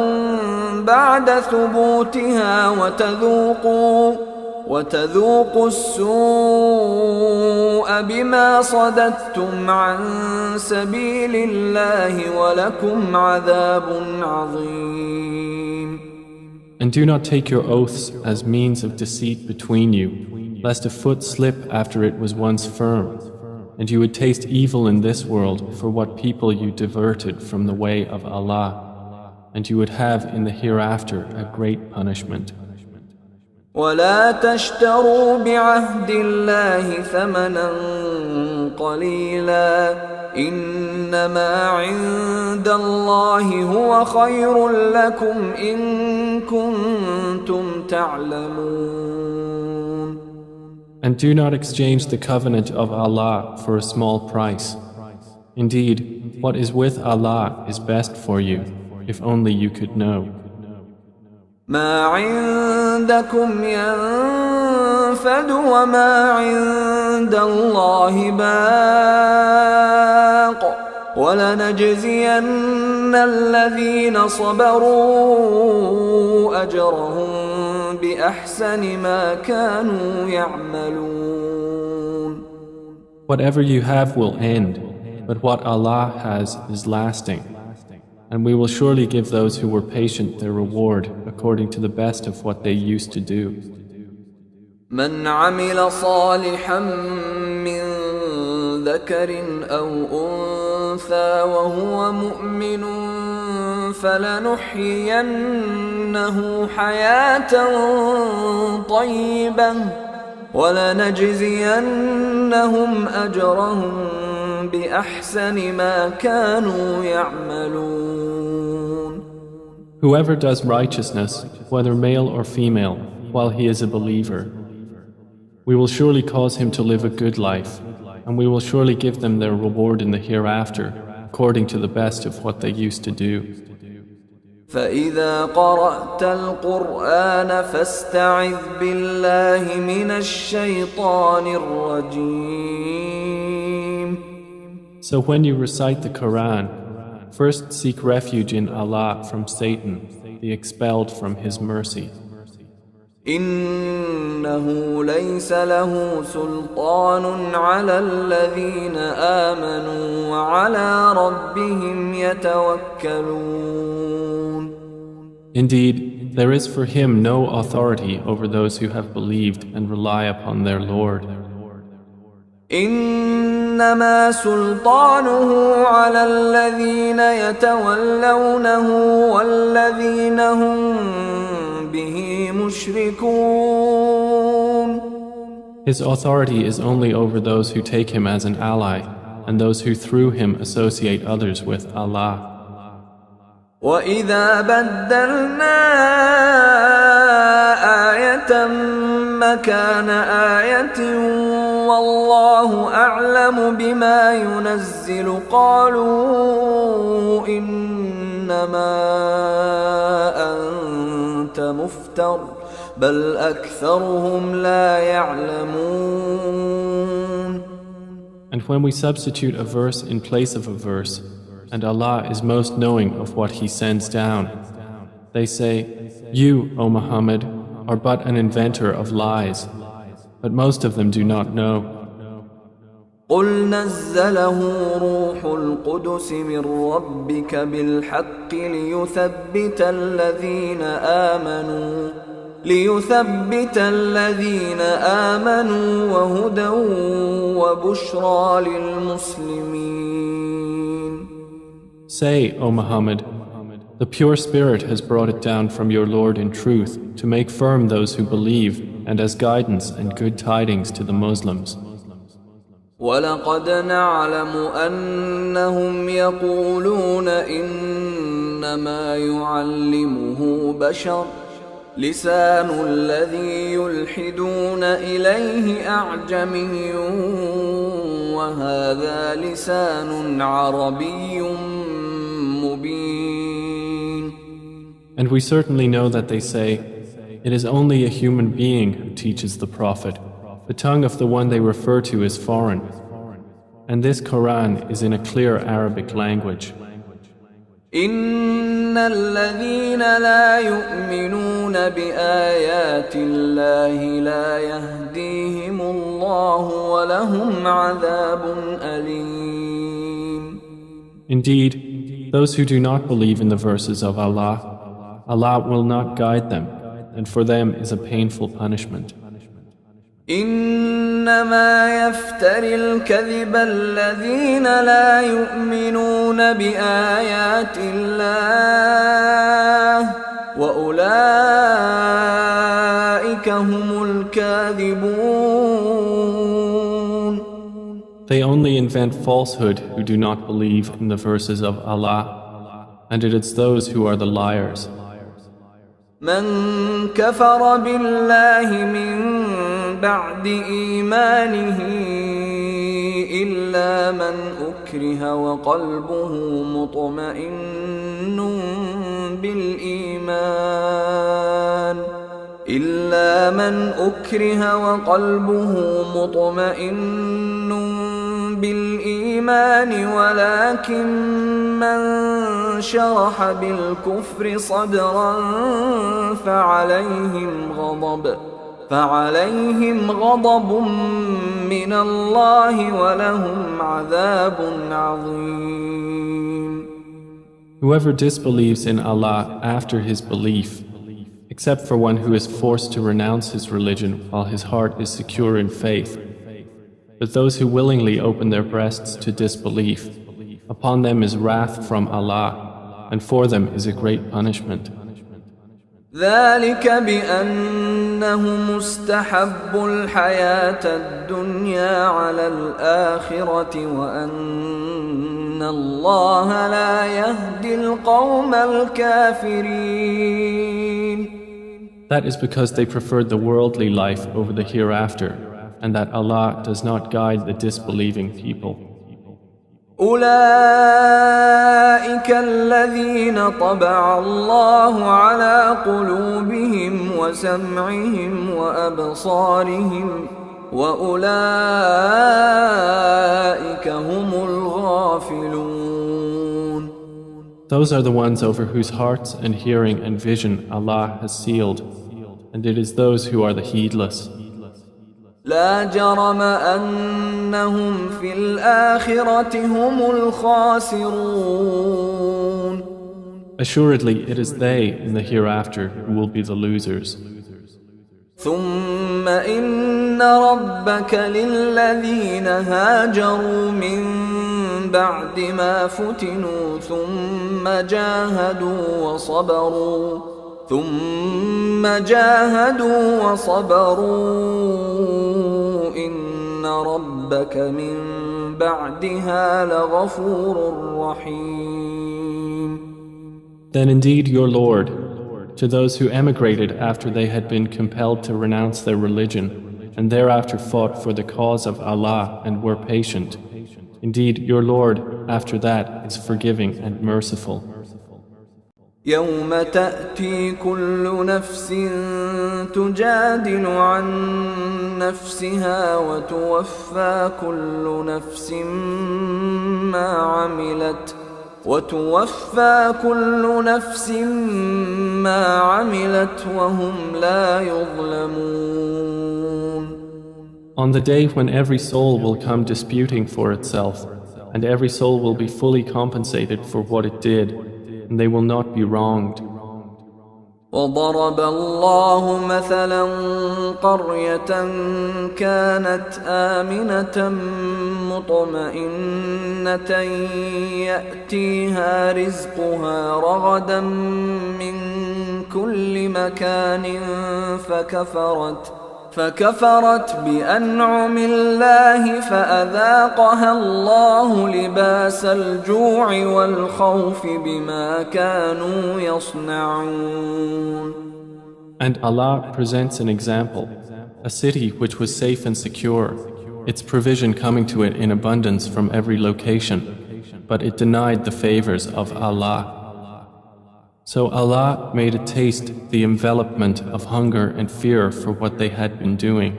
بعد ثبوتها وتذوقوا السوء بما صددتم عن سبيل الله ولكم عذاب عظيم. And do not take your oaths as means of deceit between you, lest a foot slip after it was once firm, and you would taste evil in this world for what people you diverted from the way of Allah, and you would have in the hereafter a great punishment. ولا تشتروا بعهد الله ثمنا قليلا إنما عند الله هو خير لكم إن كنتم تعلمون. And do not exchange the covenant of Allah for a small price. Indeed, what is with Allah is best for you, if only you could know. ما عندكم ينفد وما عند الله باق ولنجزين الذين صبروا أجرهم بأحسن ما كانوا يعملون. Whatever you have will end, but what Allah has is lasting. And we will surely give those who were patient their reward according to the best of what they used to do. من عمل صالحا من ذكر أو أنثى وهو مؤمن فلنحيينه حياة طيبة ولنجزينهم أجرهم بأحسن ما كانوا يعملون. Whoever does righteousness, whether male or female, while he is a believer, we will surely cause him to live a good life, and we will surely give them their reward in the hereafter, according to the best of what they used to do. فإذا قرأت القرآن فاستعذ بالله من الشيطان الرجيم. So when you recite the Quran, first seek refuge in Allah from Satan, the expelled from His mercy. إنه ليس له سلطان على الذين آمنوا وعلى ربهم يتوكلون. Indeed, there is for him no authority over those who have believed and rely upon their Lord. إنما سلطانه على الذين يتولونه والذين هم به مشركون. His authority is only over those who take him as an ally and those who through him associate others with Allah. وَإِذَا بَدَّلْنَا آيَةً مَكَانَ آيَةٍ وَاللَّهُ أَعْلَمُ بِمَا يُنَزِّلُ قَالُوا إِنَّمَا أَنْتَ مُفْتَرٍ بَلْ أَكْثَرُهُمْ لَا يَعْلَمُونَ. And when we substitute a verse in place of a verse, and Allah is most knowing of what He sends down, they say, "You, O Muhammad, are but an inventor of lies," but most of them do not know. قُلْ نَزَّلَهُ رُوحُ الْقُدُسِ مِنْ رَبِّكَ بِالْحَقِّ ليثبت الذين آمنوا وهدى وبشرى للمسلمين. Say, O Muhammad, the pure Spirit has brought it down from your Lord in truth to make firm those who believe and as guidance and good tidings to the Muslims. وَلَقَدْ نَعْلَمُ أَنَّهُمْ يَقُولُونَ إِنَّمَا يُعَلِّمُهُ بَشَرٌ لسان الذي يلحدون إليه أعجمي وهذا لسان عربي مبين. And we certainly know that they say, It is only a human being who teaches the Prophet. The tongue of the one they refer to is foreign. And this Quran is in a clear Arabic language. إن الذين لا يؤمنون بآيات الله لا يهديهم الله ولهم عذاب أليم. Indeed, those who do not believe in the verses of Allah, Allah will not guide them, and for them is a painful punishment. إنما يفتري الكذب الذين لا يؤمنون بآيات الله وأولئك هم الكاذبون. They only invent falsehood who do not believe in the verses of Allah, and it is those who are the liars. من كفر بالله من بعد إيمانه إلا من أكره وقلبه مطمئن بالإيمان ولكن من شرح بالكفر صدرا فعليهم غضب من الله ولهم عذاب عظيم. Whoever disbelieves in Allah after his belief, except for one who is forced to renounce his religion while his heart is secure in faith, but those who willingly open their breasts to disbelief, upon them is wrath from Allah, and for them is a great punishment. ذلك بأنهم استحبوا الحياة الدنيا على الآخرة وأن الله لا يهدي القوم الكافرين. That is because they preferred the worldly life over the hereafter, and that Allah does not guide the disbelieving people. أولئك الذين طبع الله على قلوبهم وسمعهم وأبصارهم وأولئك هم الغافلون. Those are the ones over whose hearts and hearing and vision Allah has sealed, and it is those who are the heedless. لا جرم أنهم في الآخرة هم الخاسرون. Assuredly, it is they in the hereafter who will be the losers. ثم إن ربك للذين هاجروا من بعد ما فتنوا ثم جاهدوا وصبروا إن ربك من بعدها لغفور رحيم. Then indeed your Lord, to those who emigrated after they had been compelled to renounce their religion, and thereafter fought for the cause of Allah and were patient, indeed your Lord after that is forgiving and merciful. يوم تأتي كل نفس تجادل عن نفسها وتوفى كل نفس ما عملت وهم لا يظلمون. On the day when every soul will come disputing for itself, and every soul will be fully compensated for what it did, and they will not be wronged. وضرب الله مثلا قرية كانت آمنة مطمئنة يأتيها رزقها رغدا من كل مكان فكفرت بأنعم الله فأذاقها الله لباس الجوع والخوف بما كانوا يصنعون. And Allah presents an example, a city which was safe and secure, its provision coming to it in abundance from every location, but it denied the favors of Allah. So Allah made it taste the envelopment of hunger and fear for what they had been doing.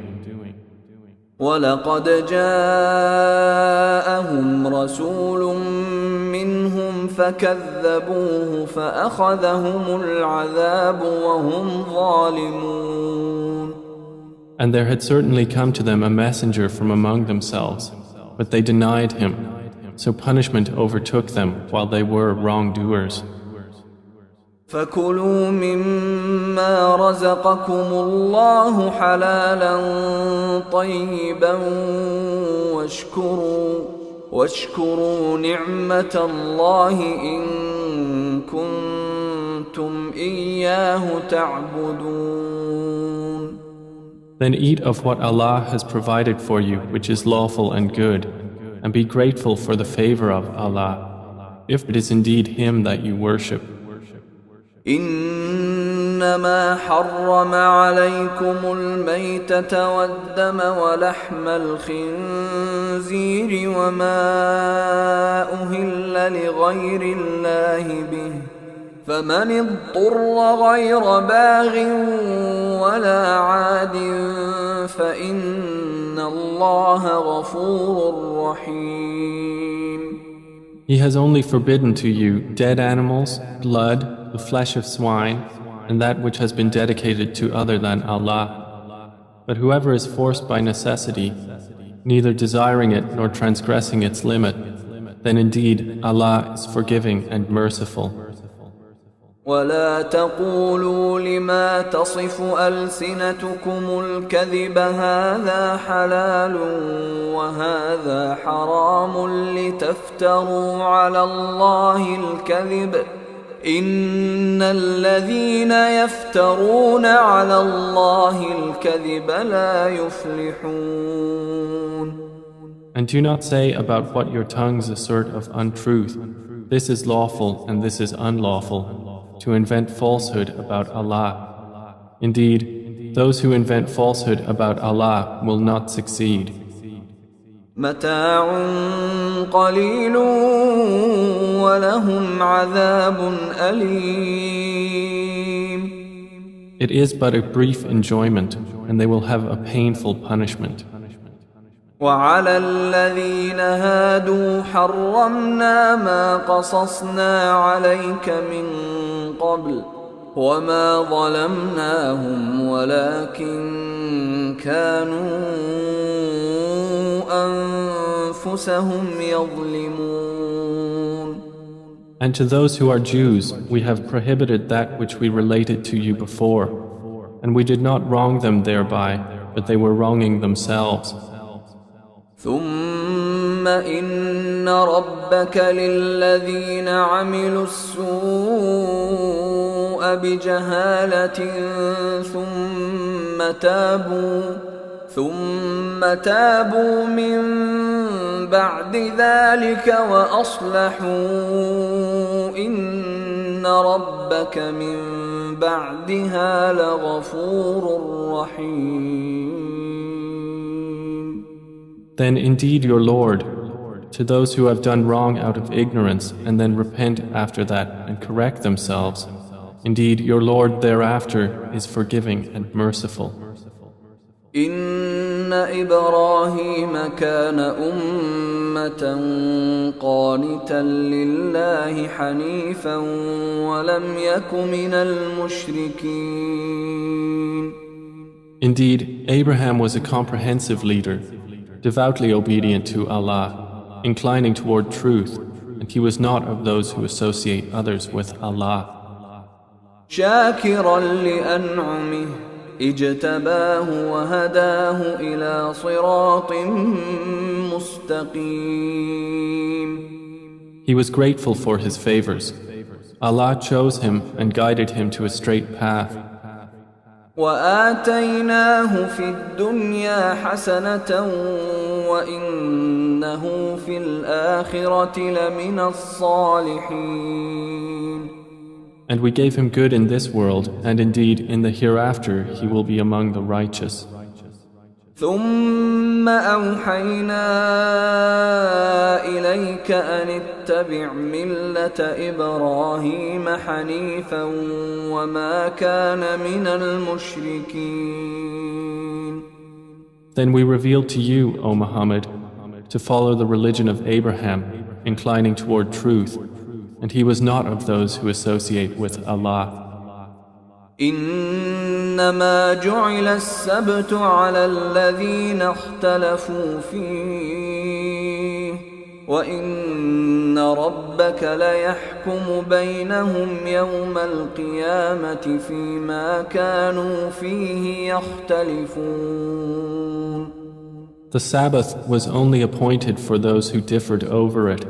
وَلَقَدْ جَاءَهُمْ رَسُولٌ مِّنْهُمْ فَكَذَّبُوهُ فَأَخَذَهُمُ الْعَذَابُ وَهُمْ ظَالِمُونَ. And there had certainly come to them a messenger from among themselves, but they denied him, so punishment overtook them while they were wrongdoers. فَكُلُوا مِمَّا رَزَقَكُمُ اللَّهُ حَلَالًا طَيِّبًا واشكروا نِعْمَةَ اللَّهِ إِن كُنتُمْ إِيَّاهُ تَعْبُدُونَ. Then eat of what Allah has provided for you, which is lawful and good, and be grateful for the favor of Allah, if it is indeed Him that you worship. إنما حرم عليكم الميتة والدم ولحم الخنزير وما أهل لغير الله به فمن اضطر غير باغ ولا عاد فإن الله غفور رحيم. He has only forbidden to you dead animals, blood, the flesh of swine, and that which has been dedicated to other than Allah. But whoever is forced by necessity, neither desiring it nor transgressing its limit, then indeed Allah is forgiving and merciful. ولا تقولوا لما تصف ألسنتكم الكذب هذا حلال وهذا حرام لتفتروا على الله الكذب إن الذين يفترون على الله الكذب لا يفلحون. And do not say about what your tongues assert of untruth, this is lawful and this is unlawful, to invent falsehood about Allah. Indeed, those who invent falsehood about Allah will not succeed. متاع قليل ولهم عذاب أليم. It is but a brief enjoyment, and they will have a painful punishment. وعلى الذين هادوا حرمنا ما قصصنا عليك من قبل وما ظلمناهم ولكن كانوا أنفسهم يظلمون. And to those who are Jews, we have prohibited that which we related to you before, and we did not wrong them thereby, but they were wronging themselves. ثم إن ربك للذين عملوا السوء بجهالة ثم تابوا من بعد ذلك وأصلحوا إن ربك من بعدها لغفور رحيم. Then indeed your Lord, to those who have done wrong out of ignorance and then repent after that and correct themselves, indeed your Lord thereafter is forgiving and merciful. إن إبراهيم كان أمة قانتا لله حنيفا ولم يك من المشركين. Indeed, Abraham was a comprehensive leader, devoutly obedient to Allah, inclining toward truth, and he was not of those who associate others with Allah. شاكرا لأنعمه اجتباه وهداه إلى صراط مستقيم. He was grateful for his favors. Allah chose him and guided him to a straight path. وآتيناه في الدنيا حسنة وإنه في الآخرة لمن الصالحين. And we gave him good in this world, and indeed in the hereafter he will be among the righteous. ثم أوحينا إليك أن اتبع ملة إبراهيم حنيفا وما كان من المشركين. Then we revealed to you, O Muhammad, to follow the religion of Abraham, inclining toward truth, and he was not of those who associate with Allah. إنما جعل السبت على الذين اختلفوا فيه وإن ربك ليحكم بينهم يوم القيامة فيما كانوا فيه يختلفون. The Sabbath was only appointed for those who differed over it,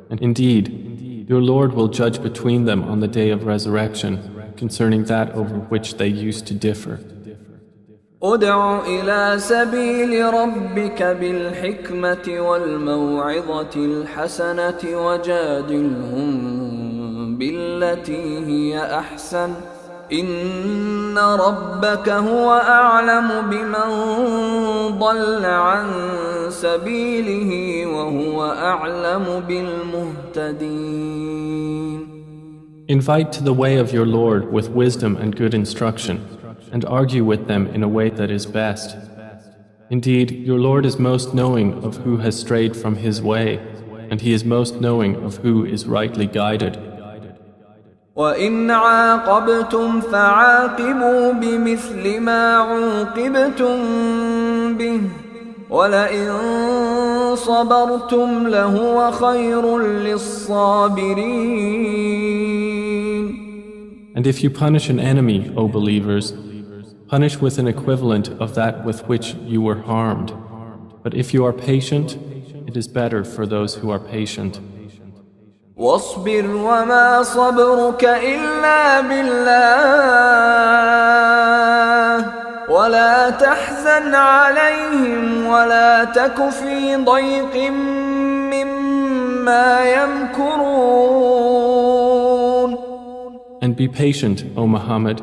and indeed, your Lord will judge between them on the day of resurrection concerning that over which they used to differ. ادع إلى سبيل ربك بالحكمة والموعظة الحسنة وجادلهم بالتي هي أحسن إن ربك هو أعلم بمن ضل عن سبيله وهو أعلم بالمهتدين. Invite to the way of your Lord with wisdom and good instruction, and argue with them in a way that is best. Indeed, your Lord is most knowing of who has strayed from his way, and he is most knowing of who is rightly guided. وَإِنْ عَاقَبْتُمْ فَعَاقِبُوا بِمِثْلِ مَا عُوقِبْتُمْ بِهِ وَلَئِنْ صَبَرْتُمْ لَهُوَ خَيْرٌ لِلصَّابِرِينَ. And if you punish an enemy, O believers, punish with an equivalent of that with which you were harmed. But if you are patient, it is better for those who are patient. واصبر وما صبرك إلا بالله ولا تحزن عليهم ولا تك في ضيق مما يمكرون. And be patient, O Muhammad,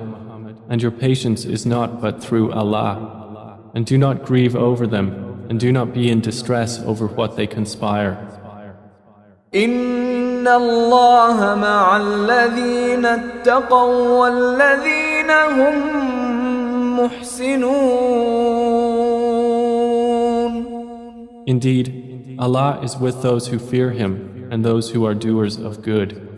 and your patience is not but through Allah. And do not grieve over them, and do not be in distress over what they conspire. إن الله مع الذين اتقوا والذين هم محسنون. Indeed, Allah is with those who fear Him and those who are doers of good.